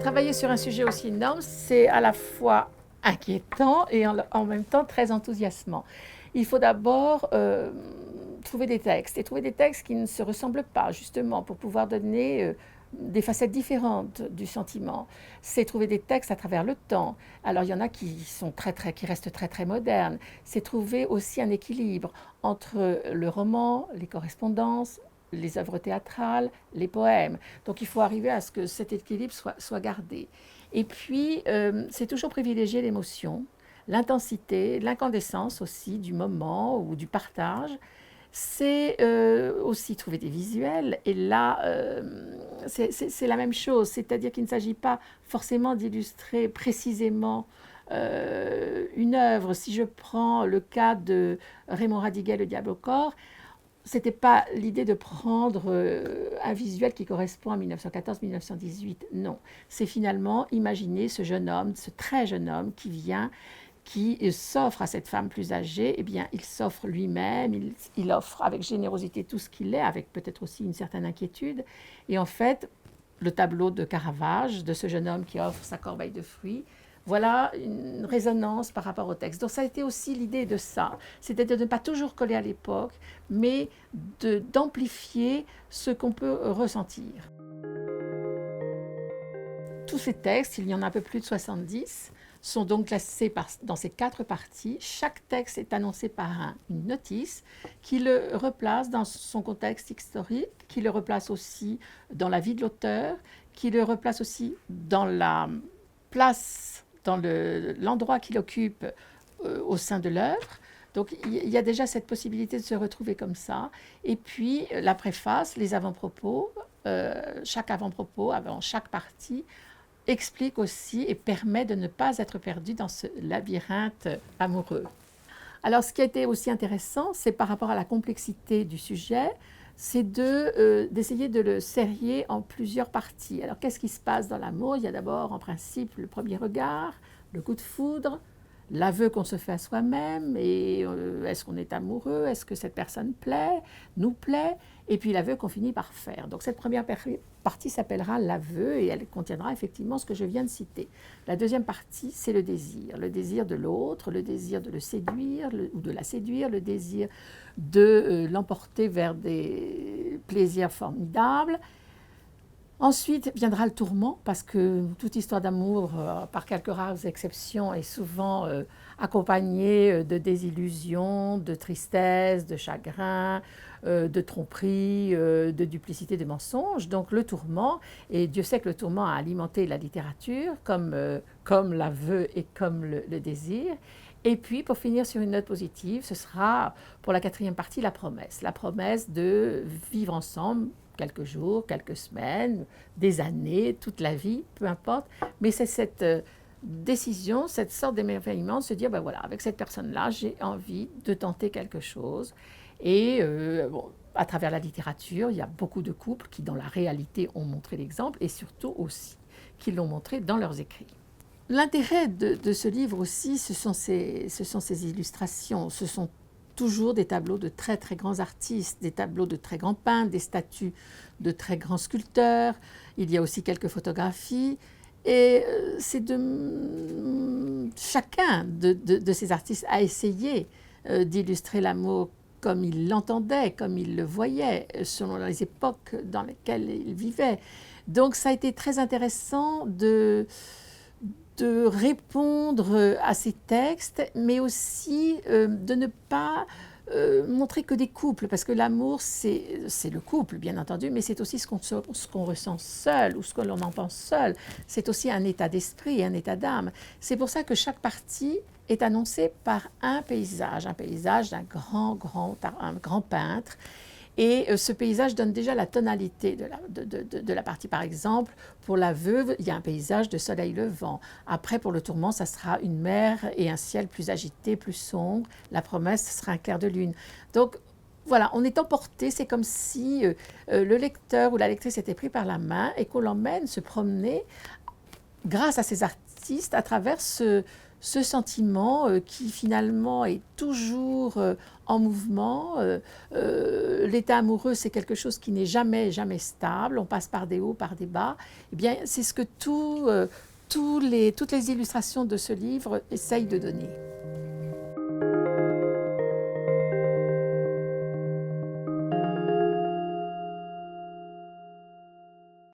Travailler sur un sujet aussi énorme, c'est à la fois inquiétant et en même temps très enthousiasmant. Il faut d'abord trouver des textes, et trouver des textes qui ne se ressemblent pas, justement, pour pouvoir donner des facettes différentes du sentiment. C'est trouver des textes à travers le temps. Alors il y en a qui restent très modernes. C'est trouver aussi un équilibre entre le roman, les correspondances, les œuvres théâtrales, les poèmes. Donc il faut arriver à ce que cet équilibre soit gardé. Et puis, c'est toujours privilégier l'émotion, l'intensité, l'incandescence aussi du moment ou du partage. C'est aussi trouver des visuels. Et là, c'est la même chose. C'est-à-dire qu'il ne s'agit pas forcément d'illustrer précisément une œuvre. Si je prends le cas de Raymond Radiguet, Le Diable au corps, c'était pas l'idée de prendre un visuel qui correspond à 1914-1918, non. C'est finalement imaginer ce jeune homme, ce très jeune homme qui vient, qui s'offre à cette femme plus âgée, eh bien, il s'offre lui-même, il offre avec générosité tout ce qu'il est, avec peut-être aussi une certaine inquiétude. Et en fait, le tableau de Caravage, de ce jeune homme qui offre sa corbeille de fruits, voilà une résonance par rapport au texte. Donc ça a été aussi l'idée de ça, c'était de ne pas toujours coller à l'époque, mais d'amplifier ce qu'on peut ressentir. Tous ces textes, il y en a un peu plus de 70, sont donc classés dans ces 4 parties. Chaque texte est annoncé par une notice qui le replace dans son contexte historique, qui le replace aussi dans la vie de l'auteur, qui le replace aussi dans la place, dans l'endroit qu'il occupe au sein de l'œuvre. Donc il y a déjà cette possibilité de se retrouver comme ça. Et puis la préface, les avant-propos, chaque avant-propos, avant chaque partie, explique aussi et permet de ne pas être perdu dans ce labyrinthe amoureux. Alors ce qui a été aussi intéressant, c'est par rapport à la complexité du sujet, c'est d'essayer de le serrer en plusieurs parties. Alors qu'est-ce qui se passe dans l'amour? Il y a d'abord en principe le premier regard, le coup de foudre, l'aveu qu'on se fait à soi-même, et est-ce qu'on est amoureux, est-ce que cette personne nous plaît, et puis l'aveu qu'on finit par faire. Donc cette première partie s'appellera l'aveu, et elle contiendra effectivement ce que je viens de citer. La deuxième partie, c'est le désir de l'autre, le désir de le séduire ou de la séduire, le désir de l'emporter vers des plaisirs formidables. Ensuite viendra le tourment, parce que toute histoire d'amour, par quelques rares exceptions, est souvent accompagnée de désillusions, de tristesse, de chagrin, de tromperie, de duplicité, de mensonges. Donc le tourment, et Dieu sait que le tourment a alimenté la littérature, comme l'aveu et comme le désir. Et puis, pour finir sur une note positive, ce sera, pour la quatrième partie, la promesse de vivre ensemble, quelques jours, quelques semaines, des années, toute la vie, peu importe. Mais c'est cette décision, cette sorte d'émerveillement de se dire, ben voilà, avec cette personne-là, j'ai envie de tenter quelque chose. Et bon, à travers la littérature, il y a beaucoup de couples qui, dans la réalité, ont montré l'exemple, et surtout aussi qui l'ont montré dans leurs écrits. L'intérêt de ce livre aussi, ce sont ces illustrations, ce sont toujours des tableaux de très grands artistes, des tableaux de très grands peintres, des statues de très grands sculpteurs. Il y a aussi quelques photographies. Et c'est chacun de ces artistes a essayé d'illustrer l'amour comme il l'entendait, comme il le voyait, selon les époques dans lesquelles il vivait. Donc ça a été très intéressant de répondre à ces textes, mais aussi de ne pas montrer que des couples, parce que l'amour, c'est le couple, bien entendu, mais c'est aussi ce qu'on ressent seul ou ce que l'on en pense seul. C'est aussi un état d'esprit, un état d'âme. C'est pour ça que chaque partie est annoncée par un paysage d'un grand peintre. Et ce paysage donne déjà la tonalité de la partie. Par exemple, pour la veuve, il y a un paysage de soleil levant. Après, pour le tourment, ça sera une mer et un ciel plus agité, plus sombre. La promesse, ce sera un clair de lune. Donc, voilà, on est emporté. C'est comme si le lecteur ou la lectrice était pris par la main et qu'on l'emmène se promener grâce à ces artistes à travers ce ce sentiment qui finalement est toujours en mouvement. L'état amoureux, c'est quelque chose qui n'est jamais, jamais stable. On passe par des hauts, par des bas. Eh bien, c'est ce que toutes les illustrations de ce livre essayent de donner.